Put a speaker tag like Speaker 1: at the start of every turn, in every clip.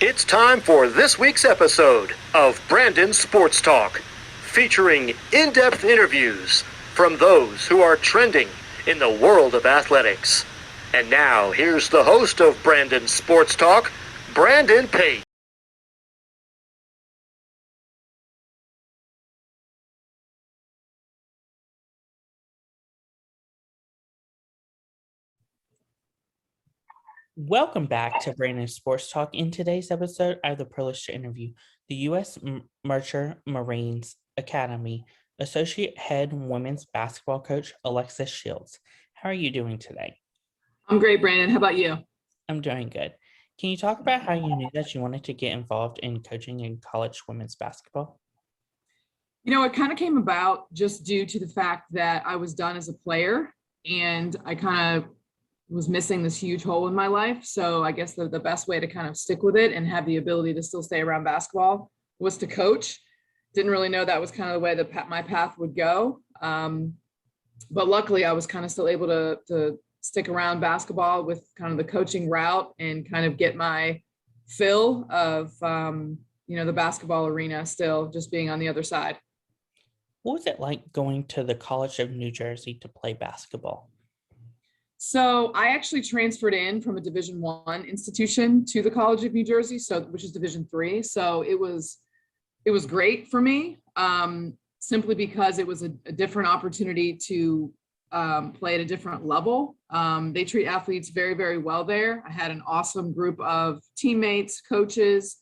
Speaker 1: It's time for this week's episode of Brandon Sports Talk, featuring in-depth interviews from those who are trending in the world of athletics. And now, here's the host of Brandon Sports Talk, Brandon Pate.
Speaker 2: Welcome back to Brandon Sports Talk. In today's episode, I have the privilege to interview the U.S. Merchant Marines Academy Associate Head Women's Basketball Coach, Alexis Shields. How are you doing today?
Speaker 3: I'm great, Brandon. How about you?
Speaker 2: I'm doing good. Can you talk about how you knew that you wanted to get involved in coaching in college women's basketball?
Speaker 3: It kind of came about just due to the fact that I was done as a player and I kind of was missing this huge hole in my life. So I guess the best way to kind of stick with it and have the ability to still stay around basketball was to coach. Didn't really know that was kind of the way that my path would go. But luckily I was kind of still able to stick around basketball with kind of the coaching route and kind of get my fill of, the basketball arena still just being on the other side.
Speaker 2: What was it like going to the College of New Jersey to play basketball?
Speaker 3: So I actually transferred in from a Division I institution to the College of New Jersey, which is Division III. So it was great for me, simply because it was a different opportunity to play at a different level. They treat athletes very, very well there. I had an awesome group of teammates, coaches,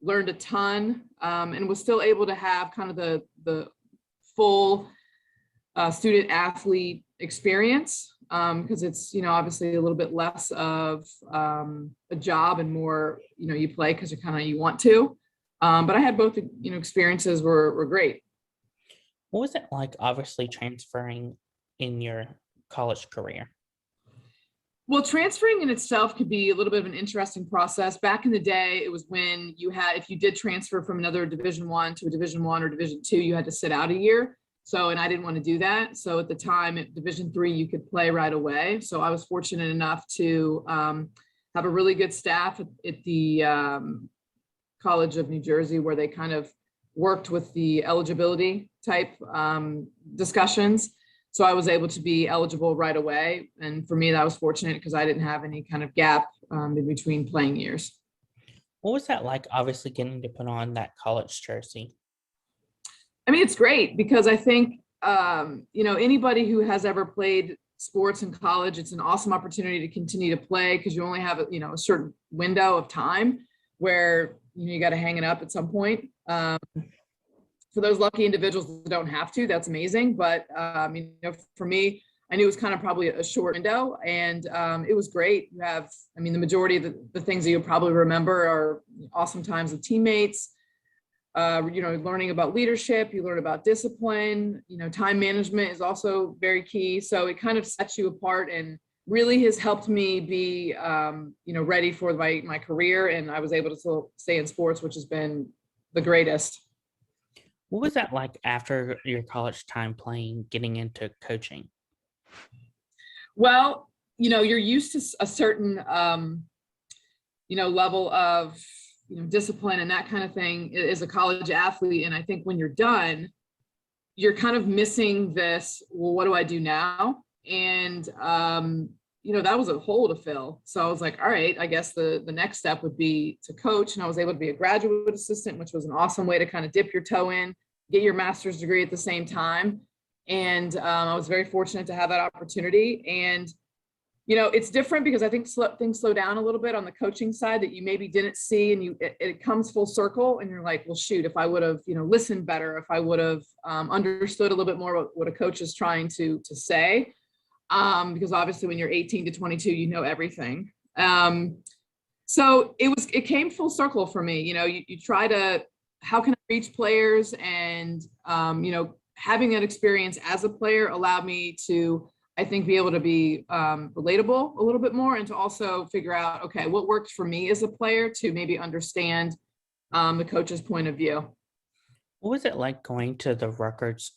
Speaker 3: learned a ton, and was still able to have kind of the full student athlete experience. Because it's, obviously a little bit less of a job and more, you play because you want to. But I had both, experiences were great.
Speaker 2: What was it like, obviously, transferring in your college career?
Speaker 3: Well, transferring in itself could be a little bit of an interesting process. Back in the day, it was when if you did transfer from another Division I to a Division I or Division II, you had to sit out a year. And I didn't want to do that. So at the time at Division III, you could play right away. So I was fortunate enough to have a really good staff at the College of New Jersey, where they kind of worked with the eligibility type discussions. So I was able to be eligible right away. And for me, that was fortunate because I didn't have any kind of gap in between playing years.
Speaker 2: What was that like, obviously, getting to put on that college jersey?
Speaker 3: I mean, it's great because I think, anybody who has ever played sports in college, it's an awesome opportunity to continue to play because you only have, a certain window of time where, you got to hang it up at some point. For those lucky individuals that don't have to, that's amazing. But, for me, I knew it was kind of probably a short window, and it was great. You have, the majority of the things that you'll probably remember are awesome times with teammates. Learning about leadership, you learn about discipline, time management is also very key. So it kind of sets you apart and really has helped me be, ready for my career. And I was able to still stay in sports, which has been the greatest.
Speaker 2: What was that like after your college time playing, getting into coaching?
Speaker 3: Well, you're used to a certain, level of discipline and that kind of thing as a college athlete. And I think when you're done, you're kind of missing this, well, what do I do now? And, that was a hole to fill. So I was like, all right, I guess the next step would be to coach. And I was able to be a graduate assistant, which was an awesome way to kind of dip your toe in, get your master's degree at the same time. And I was very fortunate to have that opportunity. And it's different because I think things slow down a little bit on the coaching side that you maybe didn't see, and it comes full circle, and you're like, well, shoot, if I would have, listened better, if I would have understood a little bit more what a coach is trying to say, because obviously when you're 18 to 22, you know everything. So it came full circle for me. You try to, how can I reach players, and having that experience as a player allowed me to, I think, be able to be relatable a little bit more, and to also figure out, okay, what works for me as a player to maybe understand the coach's point of view.
Speaker 2: What was it like going to the Rutgers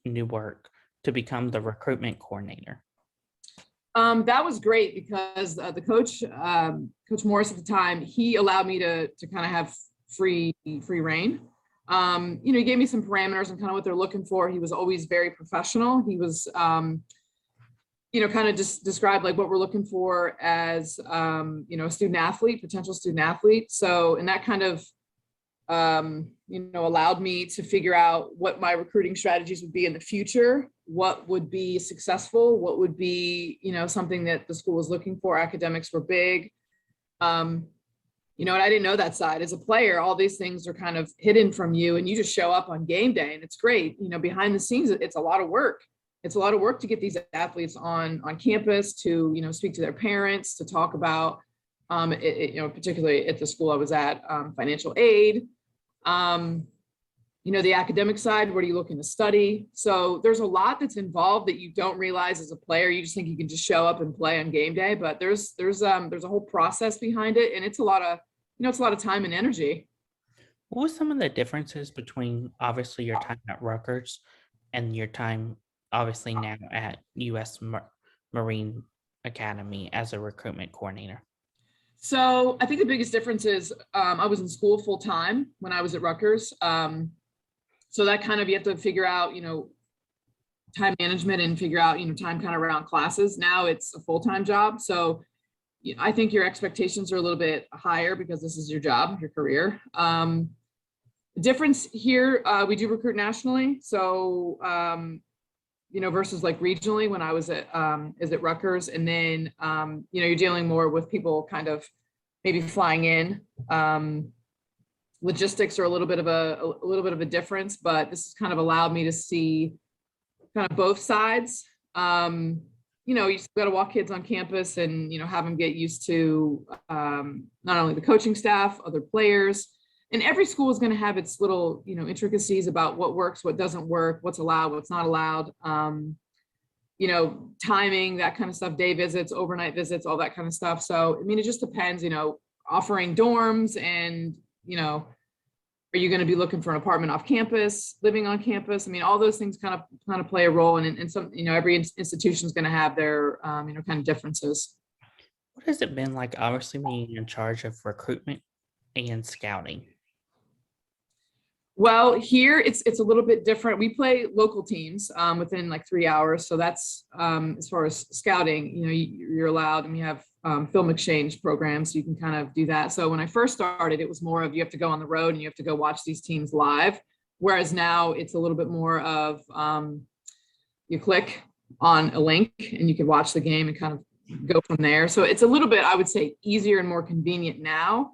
Speaker 2: Newark to become the recruitment coordinator?
Speaker 3: That was great because the coach, Coach Morris at the time, he allowed me to kind of have free reign. He gave me some parameters and kind of what they're looking for. He was always very professional. He was, kind of just described like what we're looking for as, a student athlete, potential student athlete. So, and that kind of, allowed me to figure out what my recruiting strategies would be in the future, what would be successful, what would be, something that the school was looking for. Academics were big. And I didn't know that side. As a player, all these things are kind of hidden from you and you just show up on game day and it's great. Behind the scenes, it's a lot of work. It's a lot of work to get these athletes on campus to, speak to their parents, to talk about, particularly at the school I was at, financial aid, the academic side, what are you looking to study? So there's a lot that's involved that you don't realize as a player. You just think you can just show up and play on game day, but there's a whole process behind it. And it's a lot of time and energy.
Speaker 2: What was some of the differences between obviously your time at Rutgers and your time obviously now at U.S. Marine Academy as a recruitment coordinator?
Speaker 3: So I think the biggest difference is I was in school full time when I was at Rutgers. So that kind of, you have to figure out, time management and figure out, time kind of around classes. Now it's a full-time job. So I think your expectations are a little bit higher because this is your job, your career. Difference here, we do recruit nationally. So, versus like regionally when I was at Rutgers, and then, you're dealing more with people kind of maybe flying in. Logistics are a little bit of a difference, but this has kind of allowed me to see kind of both sides. You still got to walk kids on campus and, have them get used to not only the coaching staff, other players, and every school is going to have its little, intricacies about what works, what doesn't work, what's allowed, what's not allowed, timing, that kind of stuff, day visits, overnight visits, all that kind of stuff. So, it just depends, offering dorms and, are you going to be looking for an apartment off campus, living on campus? All those things kind of play a role, and some, every institution is going to have their, kind of differences.
Speaker 2: What has it been like, obviously being in charge of recruitment and scouting?
Speaker 3: Well, here it's a little bit different. We play local teams within like 3 hours. So that's as far as scouting, you're allowed, and we have film exchange programs, so you can kind of do that. So when I first started, it was more of you have to go on the road and you have to go watch these teams live. Whereas now it's a little bit more of you click on a link and you can watch the game and kind of go from there. So it's a little bit, I would say, easier and more convenient now.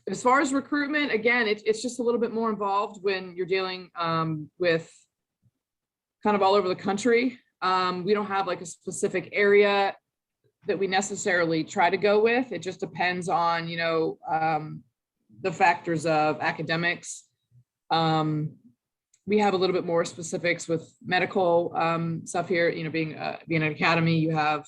Speaker 3: As far as recruitment, again, it's just a little bit more involved when you're dealing with kind of all over the country. We don't have like a specific area that we necessarily try to go with. It just depends on, the factors of academics. We have a little bit more specifics with medical stuff here, being an academy, you have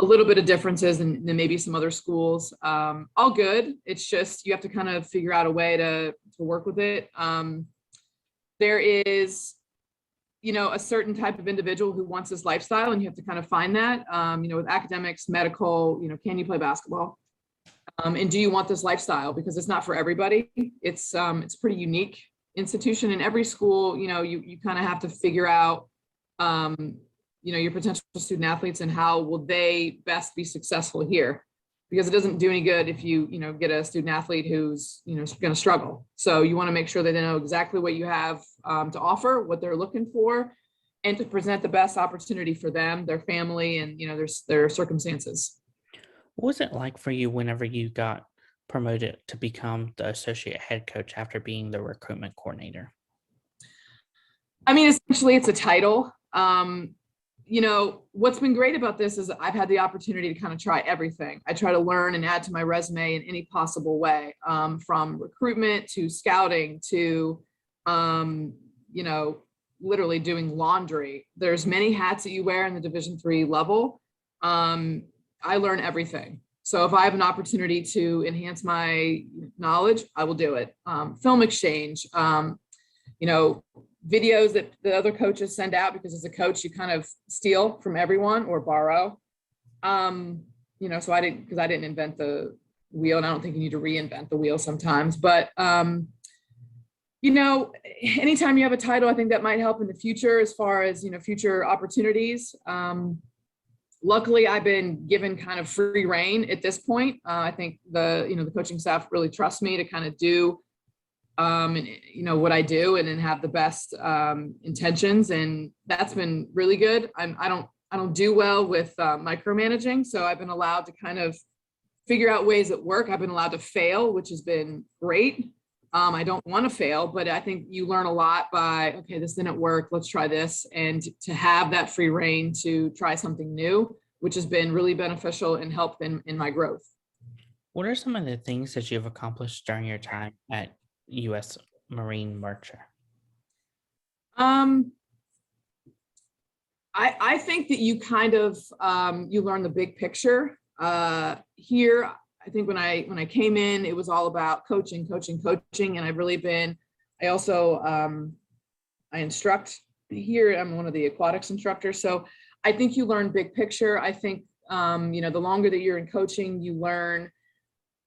Speaker 3: a little bit of differences and then maybe some other schools. All good. It's just, you have to kind of figure out a way to work with it. There is, a certain type of individual who wants this lifestyle, and you have to kind of find that, with academics, medical, can you play basketball? And do you want this lifestyle? Because it's not for everybody. It's a pretty unique institution, and every school, you kind of have to figure out, your potential student athletes and how will they best be successful here, because it doesn't do any good if you get a student athlete who's going to struggle. So you want to make sure that they know exactly what you have to offer, what they're looking for, and to present the best opportunity for them, their family, and their circumstances.
Speaker 2: What was it like for you whenever you got promoted to become the associate head coach after being the recruitment coordinator?
Speaker 3: Essentially it's a title. What's been great about this is I've had the opportunity to kind of try everything. I try to learn and add to my resume in any possible way, from recruitment to scouting to, literally doing laundry. There's many hats that you wear in the Division III level. I learn everything. So if I have an opportunity to enhance my knowledge, I will do it. Film exchange, videos that the other coaches send out, because as a coach, you kind of steal from everyone or borrow. So I didn't invent the wheel, and I don't think you need to reinvent the wheel sometimes, but anytime you have a title, I think that might help in the future as far as, future opportunities. Luckily, I've been given kind of free reign at this point. I think the coaching staff really trusts me to kind of do, what I do and then have the best intentions. And that's been really good. I don't do well with micromanaging. So I've been allowed to kind of figure out ways that work. I've been allowed to fail, which has been great. I don't want to fail, but I think you learn a lot by, okay, this didn't work, let's try this. And to have that free reign to try something new, which has been really beneficial and helped in my growth. What
Speaker 2: are some of the things that you've accomplished during your time at U.S. Marine Mercer?
Speaker 3: I think that you kind of, you learn the big picture. Here, I think when I came in, it was all about coaching, and I've really been, I also, I instruct here. I'm one of the aquatics instructors. So I think you learn big picture. I think, the longer that you're in coaching, you learn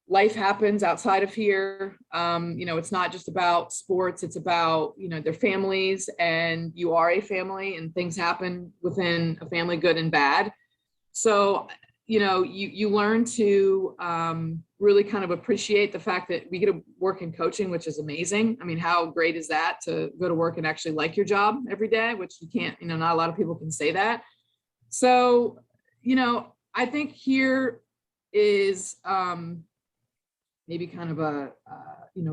Speaker 3: life happens outside of here. It's not just about sports, it's about, their families, and you are a family, and things happen within a family, good and bad. So you learn to really kind of appreciate the fact that we get to work in coaching, which is amazing. I mean, how great is that to go to work and actually like your job every day, which you can't, not a lot of people can say that. So, I think here is maybe kind of a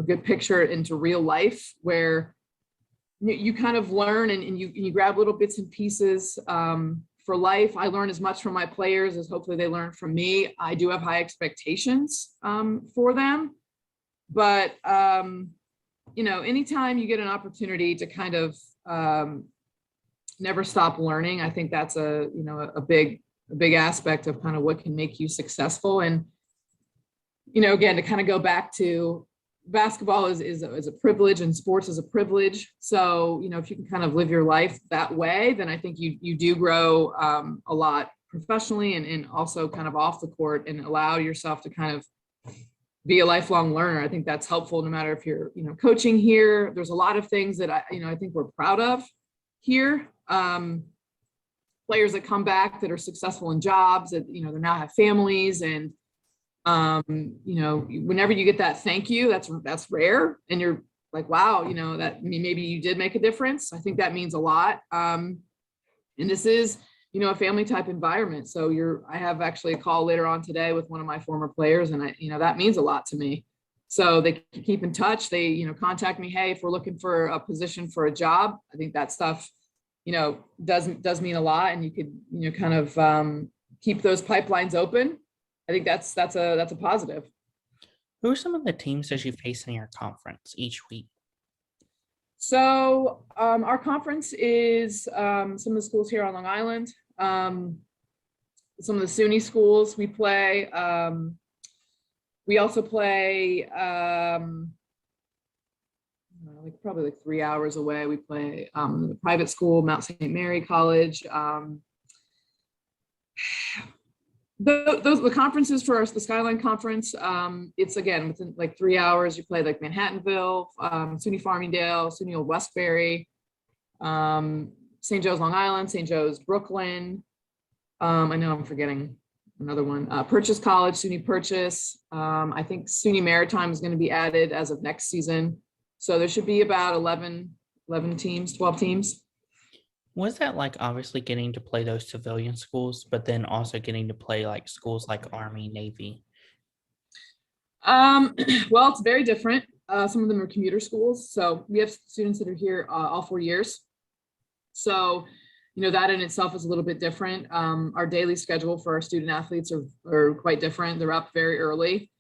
Speaker 3: good picture into real life where you kind of learn and you grab little bits and pieces for life. I learn as much from my players as hopefully they learn from me. I do have high expectations for them, but anytime you get an opportunity to kind of never stop learning, I think that's a big aspect of kind of what can make you successful. And again, to kind of go back to basketball is a privilege, and sports is a privilege. So, if you can kind of live your life that way, then I think you do grow a lot professionally and also kind of off the court, and allow yourself to kind of be a lifelong learner. I think that's helpful no matter if you're, coaching here. There's a lot of things that I think we're proud of here. Players that come back that are successful in jobs that, they now have families, and whenever you get that thank you, that's rare, and you're like, wow, that maybe you did make a difference. I think that means a lot. And this is, a family type environment. So I have actually a call later on today with one of my former players, and that means a lot to me. So they keep in touch. They, contact me. Hey, if we're looking for a position for a job, I think that stuff, does mean a lot. And you could, kind of keep those pipelines open. I think that's a positive.
Speaker 2: Who are some of the teams that you face in your conference each week?
Speaker 3: So our conference is some of the schools here on Long Island, some of the SUNY schools we play. We also play probably 3 hours away. We play the private school, Mount St. Mary College. The conferences for the Skyline Conference, it's again within 3 hours. You play Manhattanville, SUNY Farmingdale, SUNY Old Westbury, St. Joe's Long Island, St. Joe's Brooklyn. I know I'm forgetting another one. Purchase College, SUNY Purchase. I think SUNY Maritime is going to be added as of next season. So there should be about 11 teams, 12 teams.
Speaker 2: Was that obviously getting to play those civilian schools, but then also getting to play schools like Army, Navy?
Speaker 3: Well, it's very different. Some of them are commuter schools. So we have students that are here all 4 years. So, that in itself is a little bit different. Our daily schedule for our student athletes are quite different. They're up very early.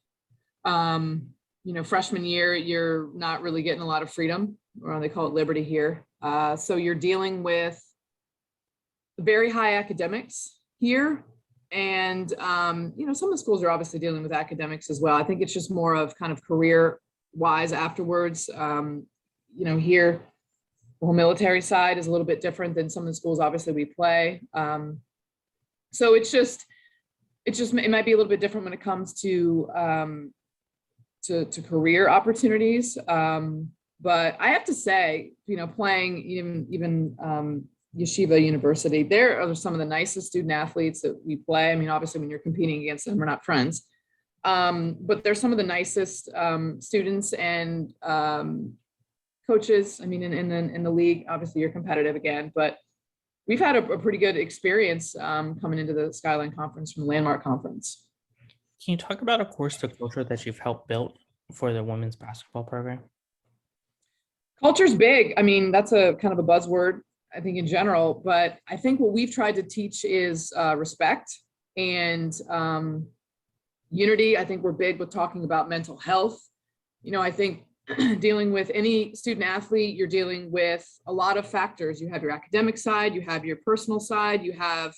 Speaker 3: Freshman year, you're not really getting a lot of freedom, or they call it liberty here. So you're dealing with very high academics here. And, some of the schools are obviously dealing with academics as well. I think it's just more of kind of career wise afterwards. Here, whole military side is a little bit different than some of the schools obviously we play. So it might be a little bit different when it comes to career opportunities. But I have to say, playing even Yeshiva University, there are some of the nicest student athletes that we play. I mean, obviously when you're competing against them, we're not friends. But they're some of the nicest students and coaches. I mean, in the league, obviously you're competitive again, but we've had a pretty good experience coming into the Skyline Conference from the Landmark Conference.
Speaker 2: Can you talk about a course to culture that you've helped build for the women's basketball program?
Speaker 3: Culture's big. I mean, that's a kind of a buzzword, I think, in general, but I think what we've tried to teach is respect and unity. I think we're big with talking about mental health. I think dealing with any student athlete, you're dealing with a lot of factors. You have your academic side, you have your personal side, you have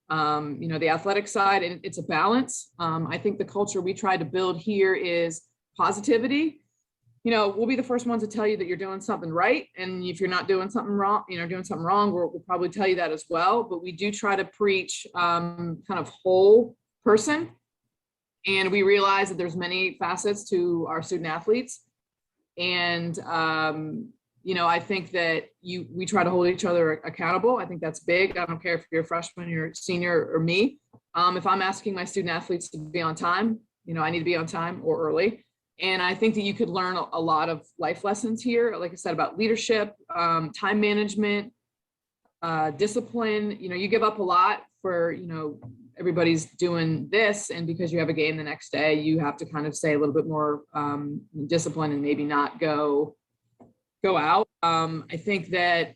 Speaker 3: the athletic side, and it's a balance. I think the culture we try to build here is positivity. We'll be the first ones to tell you that you're doing something right. And if you're not doing something wrong, we'll probably tell you that as well. But we do try to preach kind of whole person. And we realize that there's many facets to our student athletes. And, I think that we try to hold each other accountable. I think that's big. I don't care if you're a freshman, you're a senior, or me. If I'm asking my student athletes to be on time, I need to be on time or early. And I think that you could learn a lot of life lessons here, like I said, about leadership, time management, discipline. You give up a lot for, everybody's doing this. And because you have a game the next day, you have to kind of stay a little bit more disciplined and maybe not go out. I think that,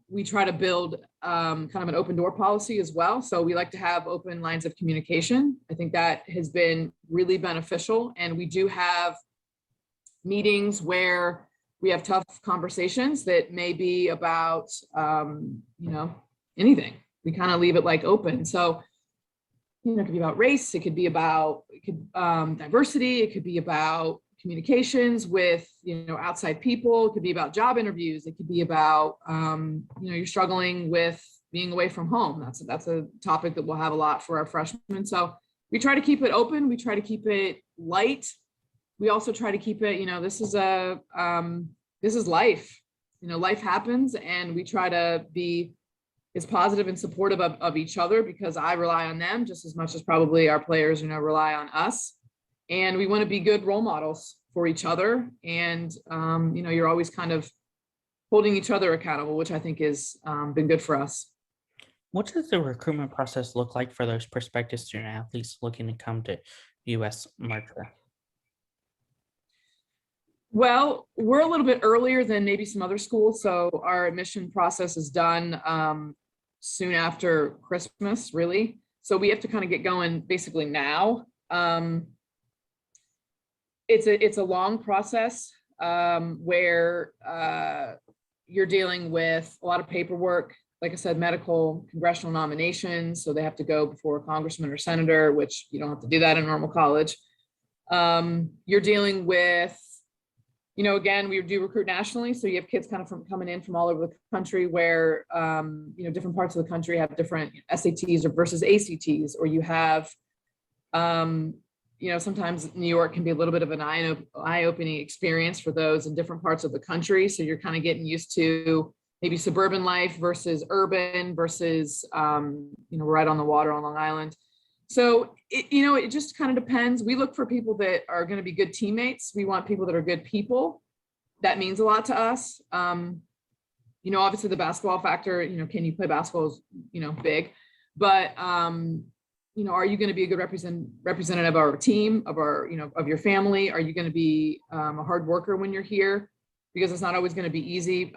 Speaker 3: we try to build kind of an open door policy as well. So we like to have open lines of communication. I think that has been really beneficial. And we do have meetings where we have tough conversations that may be about, anything. We kind of leave it like open. So, it could be about race. It could be about diversity. It could be about communications with, outside people. It could be about job interviews. It could be about, you're struggling with being away from home. That's a topic that we'll have a lot for our freshmen. So we try to keep it open. We try to keep it light. We also try to keep it, this is life. Life happens, and we try to be as positive and supportive of each other, because I rely on them just as much as probably our players, rely on us. And we want to be good role models for each other. And, you're always kind of holding each other accountable, which I think has been good for us.
Speaker 2: What does the recruitment process look like for those prospective student athletes looking to come to U.S. Marcher?
Speaker 3: Well, we're a little bit earlier than maybe some other schools. So our admission process is done soon after Christmas, really. So we have to kind of get going basically now. It's a long process where you're dealing with a lot of paperwork. Like I said, medical, congressional nominations. So they have to go before a congressman or senator, which you don't have to do that in normal college. You're dealing with, again, we do recruit nationally. So you have kids kind of coming in from all over the country where, different parts of the country have different SATs versus ACTs, or you have, sometimes New York can be a little bit of an eye-opening experience for those in different parts of the country. So you're kind of getting used to maybe suburban life versus urban versus, right on the water on Long Island. So, it just kind of depends. We look for people that are going to be good teammates. We want people that are good people. That means a lot to us. Obviously the basketball factor, can you play basketball is, big, but, are you going to be a good representative of our team, of our, of your family? Are you going to be a hard worker when you're here? Because it's not always going to be easy.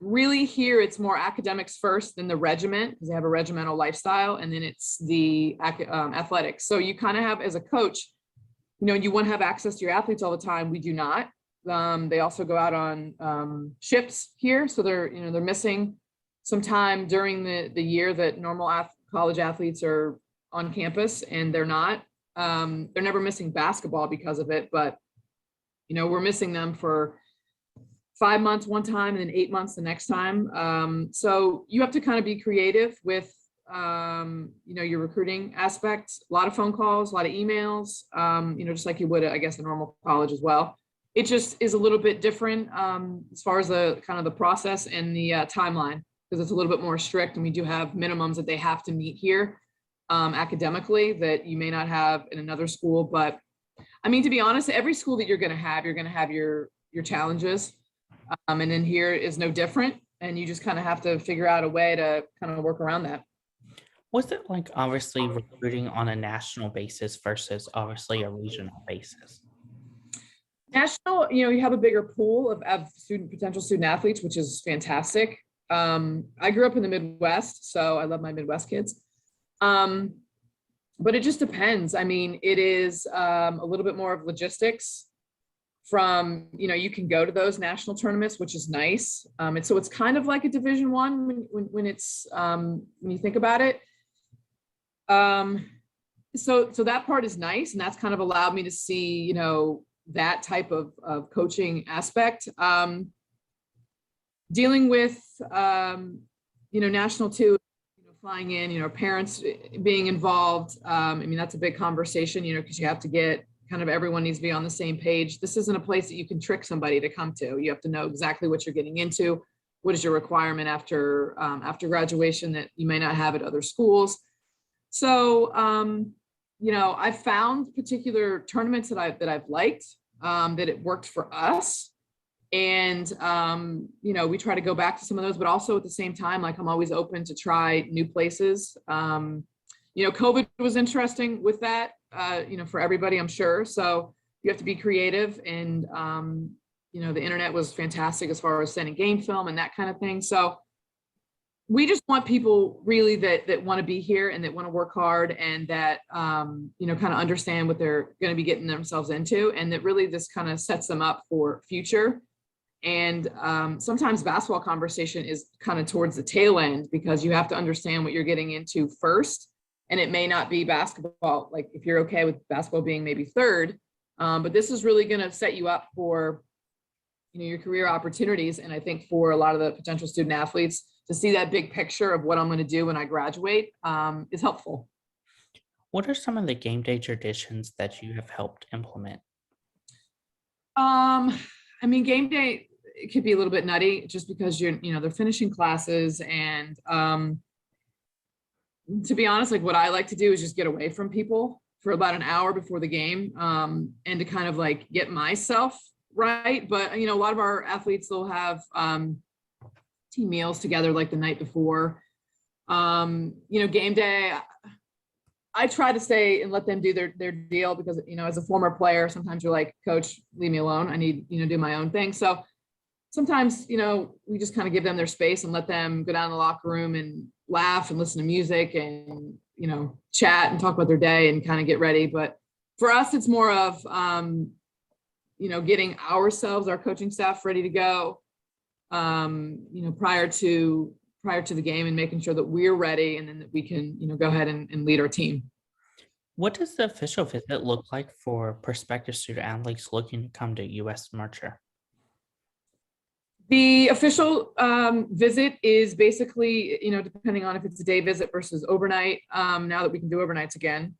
Speaker 3: Really here, it's more academics first, then the regiment, because they have a regimental lifestyle, and then it's the athletics. So you kind of have, as a coach, you want to have access to your athletes all the time. We do not. They also go out on ships here. So they're missing some time during the year that normal college athletes are on campus, and they're not. They're never missing basketball because of it, but we're missing them for 5 months one time and then 8 months the next time. So you have to kind of be creative with, your recruiting aspect. A lot of phone calls, a lot of emails, just like you would, I guess, a normal college as well. It just is a little bit different as far as the kind of the process and the timeline, because it's a little bit more strict, and we do have minimums that they have to meet here academically that you may not have in another school. But I mean, to be honest, every school that you're going to have your challenges. And then here is no different. And you just kind of have to figure out a way to kind of work around that.
Speaker 2: Was it like obviously recruiting on a national basis versus obviously a regional basis?
Speaker 3: National, you have a bigger pool of potential student athletes, which is fantastic. I grew up in the Midwest, so I love my Midwest kids. But it just depends. I mean, it is a little bit more of logistics from, you can go to those national tournaments, which is nice. And so it's kind of like a Division I when it's, when you think about it. So that part is nice. And that's kind of allowed me to see, that type of coaching aspect. Dealing with, national too, flying in, parents being involved. I mean, that's a big conversation, because you have to get kind of everyone needs to be on the same page. This isn't a place that you can trick somebody to come to. You have to know exactly what you're getting into. What is your requirement after graduation that you may not have at other schools? So, I found particular tournaments that I've liked, that it worked for us. And, we try to go back to some of those, but also at the same time, like I'm always open to try new places. COVID was interesting with that, for everybody, I'm sure. So you have to be creative, and, the internet was fantastic as far as sending game film and that kind of thing. So we just want people really that want to be here and that want to work hard, and that, kind of understand what they're going to be getting themselves into, and that really this kind of sets them up for future. And sometimes basketball conversation is kind of towards the tail end, because you have to understand what you're getting into first. And it may not be basketball, like if you're okay with basketball being maybe third, but this is really going to set you up for, your career opportunities. And I think for a lot of the potential student athletes to see that big picture of what I'm going to do when I graduate is helpful.
Speaker 2: What are some of the game day traditions that you have helped implement?
Speaker 3: I mean, game day, it could be a little bit nutty just because they're finishing classes, and to be honest, like what I like to do is just get away from people for about an hour before the game, and to kind of like get myself right. But, a lot of our athletes, they'll have team meals together like the night before. Game day, I try to stay and let them do their deal, because, as a former player, sometimes you're like, coach, leave me alone. I need, do my own thing. So sometimes, we just kind of give them their space and let them go down in the locker room and laugh and listen to music and, chat and talk about their day and kind of get ready. But for us, it's more of, getting ourselves, our coaching staff ready to go, prior to the game, and making sure that we're ready, and then that we can, go ahead and lead our team.
Speaker 2: What does the official visit look like for prospective student athletes looking to come to US Marcher?
Speaker 3: The official visit is basically, depending on if it's a day visit versus overnight, now that we can do overnights again.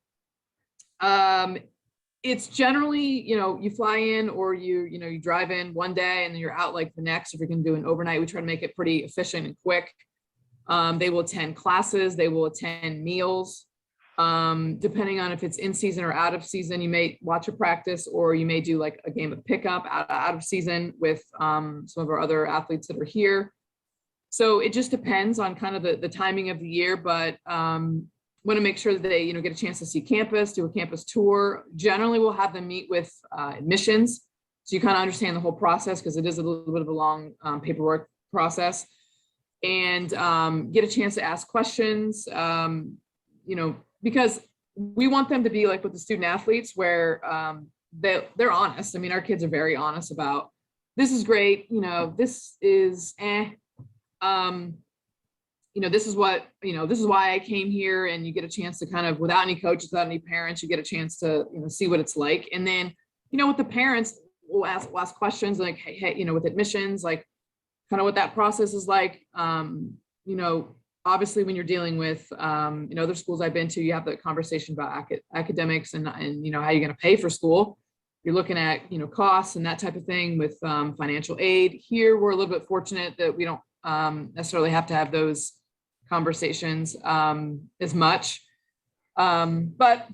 Speaker 3: It's generally, you fly in, or you drive in one day and then you're out like the next. If you're going to do an overnight, we try to make it pretty efficient and quick. They will attend classes, they will attend meals. Depending on if it's in season or out of season, you may watch a practice, or you may do like a game of pickup out of season with some of our other athletes that are here. So it just depends on kind of the timing of the year, but want to make sure that they, get a chance to see campus, do a campus tour. Generally, we'll have them meet with admissions, so you kind of understand the whole process, because it is a little bit of a long paperwork process, and get a chance to ask questions, because we want them to be like with the student athletes, where they're honest. I mean, our kids are very honest about, this is great, this is this is what, this is why I came here. And you get a chance to kind of, without any coaches, without any parents, you get a chance to, see what it's like. And then, with the parents, we'll ask questions like, hey, you know, with admissions, like kind of what that process is like. You know, obviously when you're dealing with, you know, other schools I've been to, you have the conversation about academics and, you know, how you're going to pay for school. You're looking at, you know, costs and that type of thing with financial aid. Here, we're a little bit fortunate that we don't necessarily have to have those conversations as much. But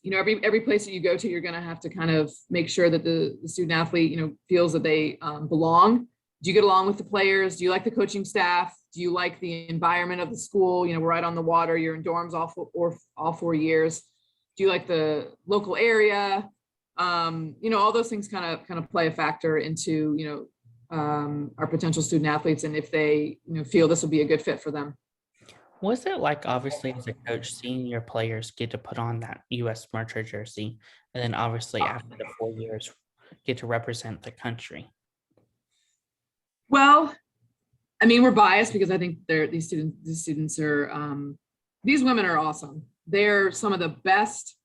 Speaker 3: you know, every place that you go to, you're going to have to kind of make sure that the student athlete, you know, feels that they belong. Do you get along with the players? Do you like the coaching staff? Do you like the environment of the school? You know, we're right on the water. You're in dorms all 4 years. Do you like the local area? You know, all those things kind of play a factor into, you know, our potential student athletes, and if they, you know, feel this will be a good fit for them.
Speaker 2: What's it like, obviously, as a coach, seeing your players get to put on that U.S. Marcher jersey, and then obviously after the 4 years get to represent the country?
Speaker 3: Well, I mean, we're biased because I think these students are, these women are awesome. They're some of the best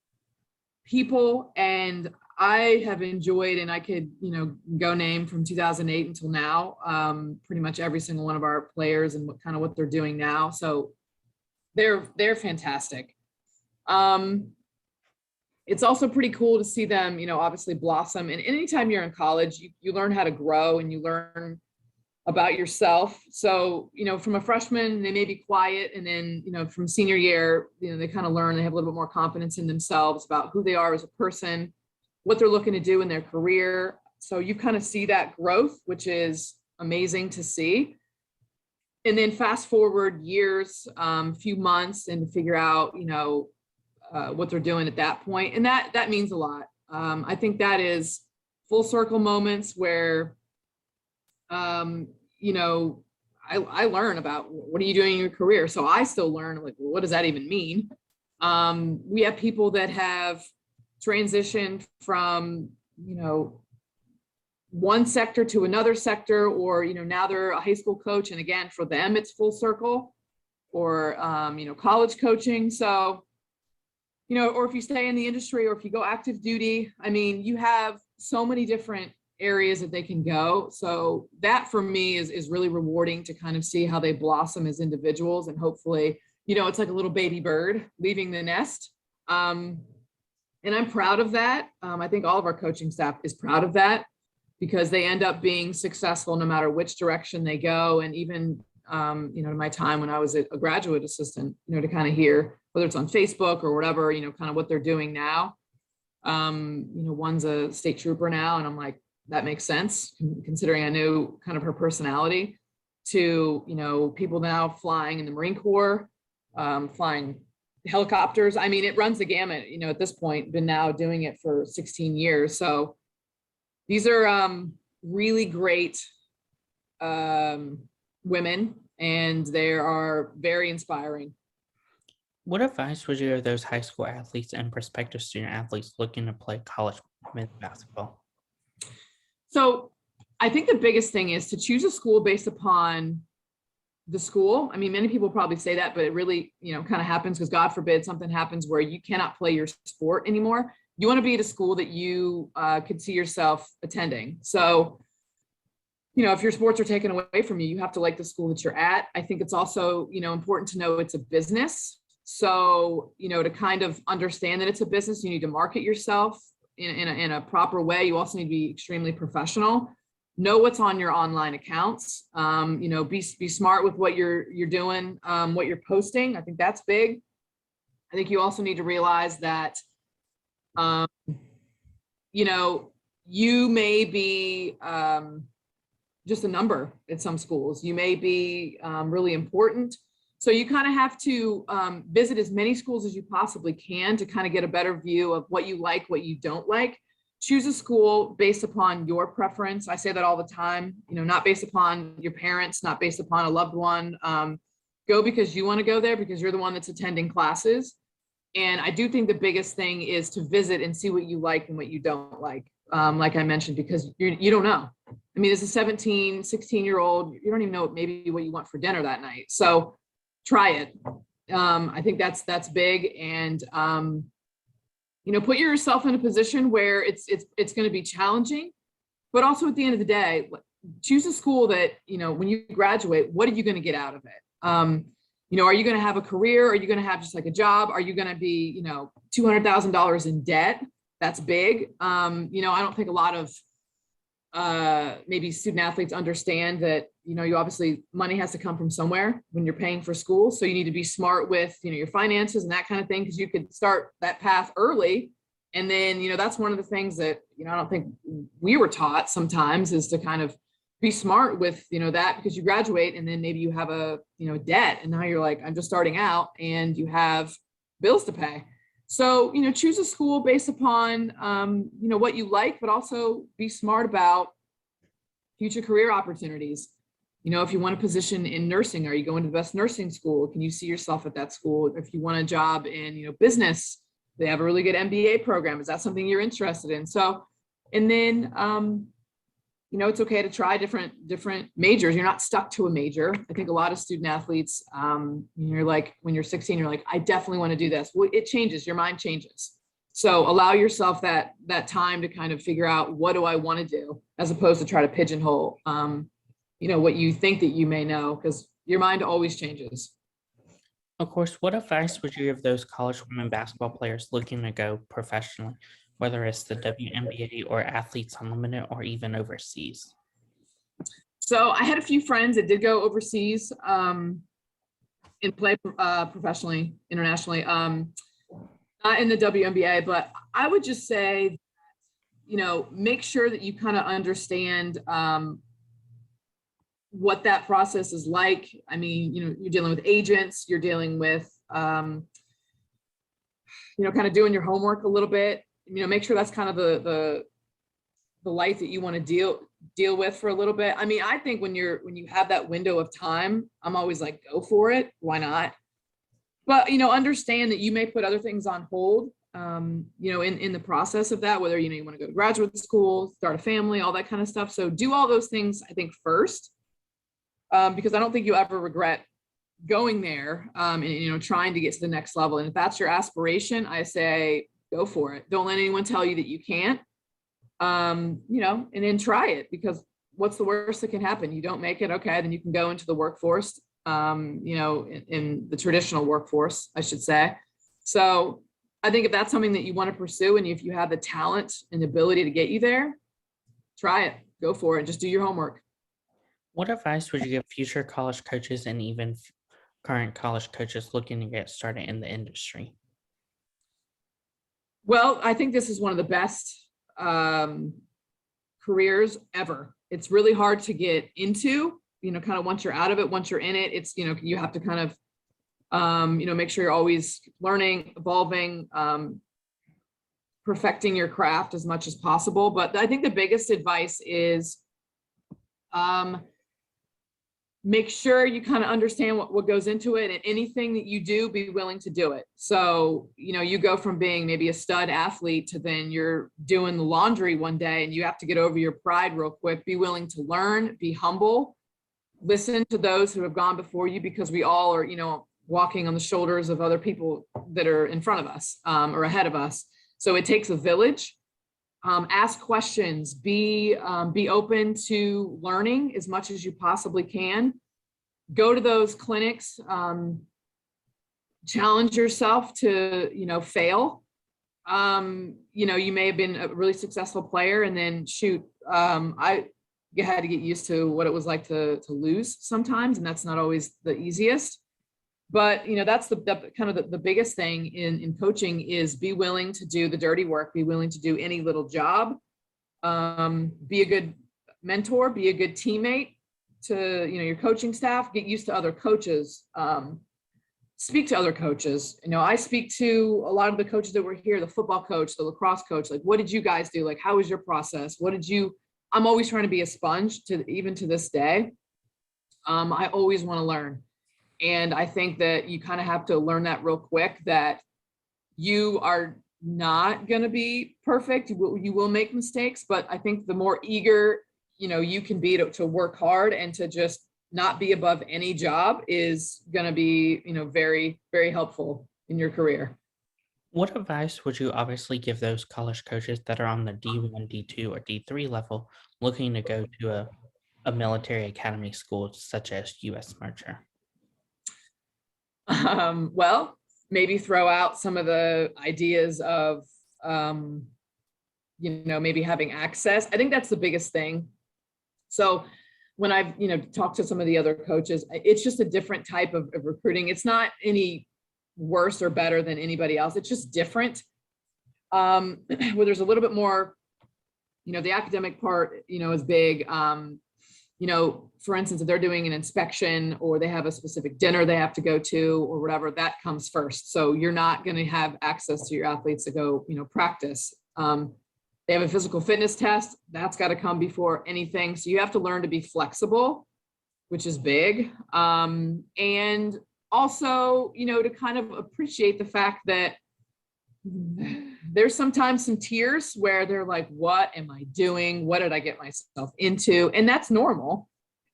Speaker 3: people, and I have enjoyed, and I could, you know, go name from 2008 until now, pretty much every single one of our players and what they're doing now. So they're fantastic. It's also pretty cool to see them, you know, obviously blossom. And anytime you're in college, you learn how to grow and you learn about yourself. So, you know, from a freshman, they may be quiet. And then, you know, from senior year, you know, they kind of learn, they have a little bit more confidence in themselves about who they are as a person, what they're looking to do in their career. So you kind of see that growth, which is amazing to see. And then fast forward years, few months, and figure out, you know, what they're doing at that point. And that means a lot. I think that is full circle moments where, you know, I learn about what are you doing in your career. So I still learn, like, well, what does that even mean? We have people that have transitioned from, you know, one sector to another sector, or, you know, now they're a high school coach. And again, for them, it's full circle, or, you know, college coaching. So, you know, or if you stay in the industry, or if you go active duty, I mean, you have so many different areas that they can go. So that for me is really rewarding to kind of see how they blossom as individuals. And hopefully, you know, it's like a little baby bird leaving the nest. And I'm proud of that. I think all of our coaching staff is proud of that, because they end up being successful no matter which direction they go. And even, you know, my time when I was a graduate assistant, you know, to kind of hear, whether it's on Facebook or whatever, you know, kind of what they're doing now. You know, one's a state trooper now, and I'm like, that makes sense, considering I knew kind of her personality, to, you know, people now flying in the Marine Corps, flying helicopters. I mean, it runs the gamut, you know, at this point, been now doing it for 16 years. So these are really great women, and they are very inspiring.
Speaker 2: What advice would you give those high school athletes and prospective student athletes looking to play college men's basketball?
Speaker 3: So I think the biggest thing is to choose a school based upon the school. I mean, many people probably say that, but it really, you know, kind of happens because God forbid something happens where you cannot play your sport anymore. You want to be at a school that you could see yourself attending. So, you know, if your sports are taken away from you, you have to like the school that you're at. I think it's also, you know, important to know it's a business. So, you know, to kind of understand that it's a business, you need to market yourself in a proper way. You also need to be extremely professional. Know what's on your online accounts. You know, be smart with what you're doing, what you're posting. I think that's big. I think you also need to realize that, you know, you may be just a number at some schools. You may be really important. So you kind of have to visit as many schools as you possibly can to kind of get a better view of what you like, what you don't like. Choose a school based upon your preference. I say that all the time, you know, not based upon your parents, not based upon a loved one. Go because you want to go there, because you're the one that's attending classes. And I do think the biggest thing is to visit and see what you like and what you don't like I mentioned, because you don't know. I mean, as a 17, 16-year-old, you don't even know maybe what you want for dinner that night. So try it. I think that's big. And, put yourself in a position where it's going to be challenging, but also at the end of the day, choose a school that, when you graduate, what are you going to get out of it? Are you going to have a career? Are you going to have just like a job? Are you going to be, $200,000 in debt? That's big. I don't think a lot of maybe student athletes understand that, you obviously money has to come from somewhere when you're paying for school. So you need to be smart with, your finances and that kind of thing, because you could start that path early. And then, that's one of the things that, I don't think we were taught sometimes, is to kind of be smart with, that, because you graduate and then maybe you have a, debt, and now you're like, I'm just starting out and you have bills to pay. So, choose a school based upon, what you like, but also be smart about future career opportunities. If you want a position in nursing, are you going to the best nursing school? Can you see yourself at that school? If you want a job in, business, they have a really good MBA program. Is that something you're interested in? So, and then, it's okay to try different majors. You're not stuck to a major. I think a lot of student athletes, you're like, when you're 16, you're like, I definitely want to do this. Well, it changes, your mind changes. So allow yourself that time to kind of figure out, what do I want to do, as opposed to try to pigeonhole, what you think that you may know, because your mind always changes.
Speaker 2: Of course, what advice would you give those college women basketball players looking to go professionally, whether it's the WNBA or Athletes Unlimited or even overseas?
Speaker 3: So I had a few friends that did go overseas and play professionally, internationally, not in the WNBA, but I would just say, make sure that you kind of understand what that process is like. I mean, you're dealing with agents, you're dealing with, kind of doing your homework a little bit. Make sure that's kind of the life that you want to deal with for a little bit. I mean, I think when you have that window of time, I'm always like, go for it. Why not? But, understand that you may put other things on hold, in the process of that, whether, you want to go to graduate school, start a family, all that kind of stuff. So do all those things, I think, first, because I don't think you ever regret going there, and, trying to get to the next level. And if that's your aspiration, I say, go for it. Don't let anyone tell you that you can't, and then try it, because what's the worst that can happen? You don't make it. Okay. Then you can go into the workforce, in the traditional workforce, I should say. So I think if that's something that you want to pursue, and if you have the talent and ability to get you there, try it, go for it. Just do your homework.
Speaker 2: What advice would you give future college coaches and even current college coaches looking to get started in the industry?
Speaker 3: Well, I think this is one of the best careers ever. It's really hard to get into, kind of once you're out of it, once you're in it, it's, you have to kind of, make sure you're always learning, evolving, perfecting your craft as much as possible. But I think the biggest advice is, make sure you kind of understand what goes into it, and anything that you do, be willing to do it. So, you go from being maybe a stud athlete to then you're doing the laundry one day and you have to get over your pride real quick. Be willing to learn, be humble, listen to those who have gone before you, because we all are, walking on the shoulders of other people that are in front of us, or ahead of us. So it takes a village. Ask questions, be open to learning as much as you possibly can. Go to those clinics, challenge yourself to, fail. You may have been a really successful player, and then I had to get used to what it was like to lose sometimes. And that's not always the easiest. But, that's the kind of the biggest thing in coaching is be willing to do the dirty work, be willing to do any little job, be a good mentor, be a good teammate to, your coaching staff, get used to other coaches, speak to other coaches. I speak to a lot of the coaches that were here, the football coach, the lacrosse coach, like, what did you guys do? Like, how was your process? I'm always trying to be a sponge even to this day. I always want to learn. And I think that you kind of have to learn that real quick, that you are not going to be perfect. You will make mistakes, but I think the more eager, you can be to work hard and to just not be above any job is going to be, very, very helpful in your career.
Speaker 2: What advice would you obviously give those college coaches that are on the D1, D2, or D3 level looking to go to a military academy school such as U.S. Marcher?
Speaker 3: Well, maybe throw out some of the ideas of, maybe having access. I think that's the biggest thing. So when I've, talked to some of the other coaches, it's just a different type of recruiting. It's not any worse or better than anybody else. It's just different. Where there's a little bit more, the academic part, is big. For instance, if they're doing an inspection or they have a specific dinner they have to go to or whatever, that comes first. So you're not going to have access to your athletes to go, practice. They have a physical fitness test. That's got to come before anything. So you have to learn to be flexible, which is big. And also, to kind of appreciate the fact that there's sometimes some tears where they're like, what am I doing? What did I get myself into? And that's normal.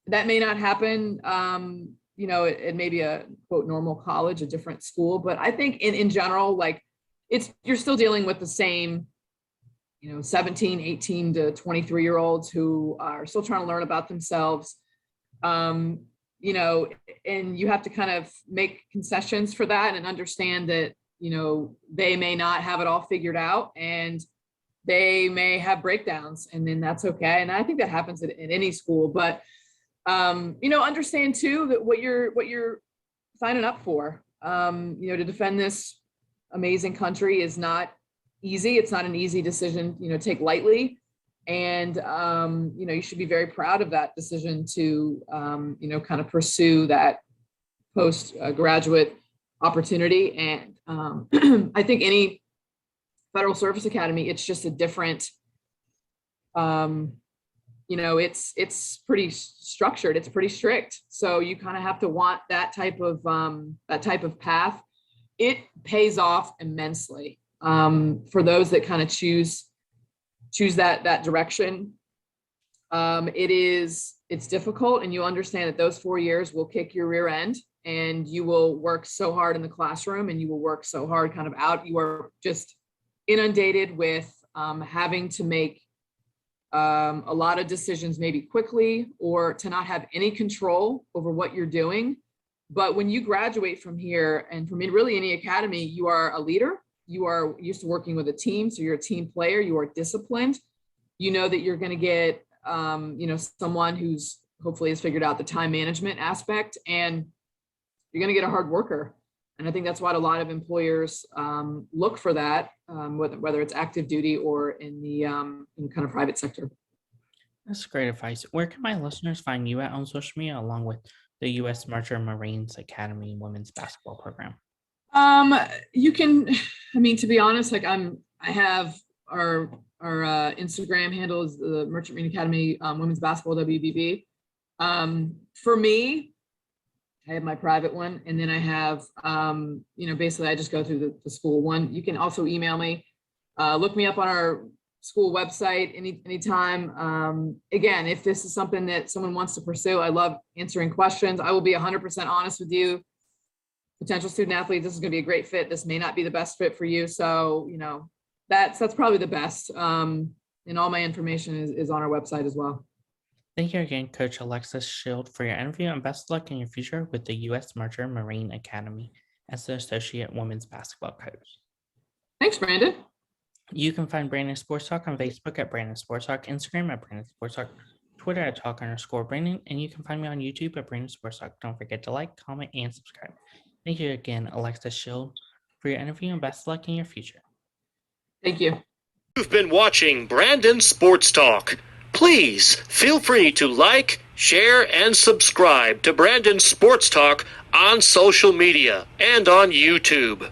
Speaker 3: That may not happen, it may be a quote normal college, a different school, but I think in general, like you're still dealing with the same, 17, 18 to 23-year-olds who are still trying to learn about themselves. And you have to kind of make concessions for that and understand that, they may not have it all figured out and they may have breakdowns, and then that's okay. And I think that happens at any school, but, understand too that what you're signing up for, to defend this amazing country is not easy. It's not an easy decision, take lightly. And, you should be very proud of that decision to, kind of pursue that post-graduate opportunity. And I think any federal service academy, it's just a different, it's pretty structured. It's pretty strict. So you kind of have to want that type of path. It pays off immensely for those that kind of choose that direction. It's difficult, and you understand that those 4 years will kick your rear end, and you will work so hard in the classroom and you will work so hard kind of out. You are just inundated with having to make a lot of decisions, maybe quickly, or to not have any control over what you're doing. But when you graduate from here, and from really any academy, you are a leader. You are used to working with a team. So you're a team player. You are disciplined. You know that you're going to get, someone who's hopefully has figured out the time management aspect, and you're going to get a hard worker. And I think that's why a lot of employers look for that, whether it's active duty or in the kind of private sector.
Speaker 2: That's great advice. Where can my listeners find you at on social media, along with the U.S. Marcher Marines Academy women's basketball program?
Speaker 3: You can, to be honest, like I have our Instagram handle is the Merchant Marine Academy women's basketball WBB. For me, I have my private one, and then I have, basically I just go through the school one. You can also email me, look me up on our school website anytime. Again, if this is something that someone wants to pursue, I love answering questions. I will be 100% honest with you. Potential student athlete, this is going to be a great fit. This may not be the best fit for you. So, that's probably the best. And all my information is on our website as well.
Speaker 2: Thank you again, Coach Alexis Shield, for your interview, and best of luck in your future with the U.S. Marcher Marine Academy as the Associate Women's Basketball Coach.
Speaker 3: Thanks, Brandon.
Speaker 2: You can find Brandon Sports Talk on Facebook at Brandon Sports Talk, Instagram at Brandon Sports Talk, Twitter at Talk_Brandon, and you can find me on YouTube at Brandon Sports Talk. Don't forget to like, comment, and subscribe. Thank you again, Alexis Shield, for your interview, and best of luck in your future.
Speaker 3: Thank you.
Speaker 1: You've been watching Brandon Sports Talk. Please feel free to like, share, and subscribe to Brandon Sports Talk on social media and on YouTube.